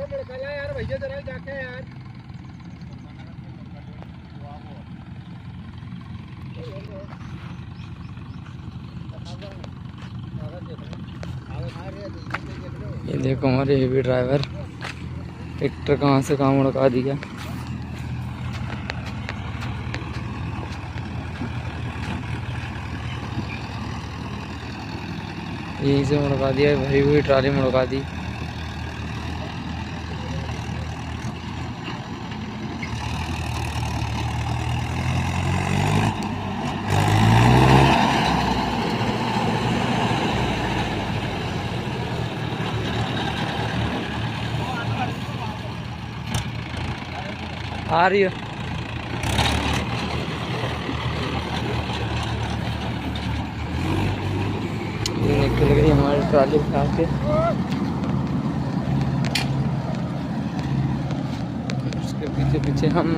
यार भैया जरा जाके यार ये देखो हमारे हेवी ड्राइवर ट्रैक्टर कहाँ से कहाँ उड़का दिया। यहीं से मुड़का दिया, भरी हुई ट्राली मुड़का दी। आ रही है निकल गई हमारी ट्राली उठा के। उसके पीछे पीछे हम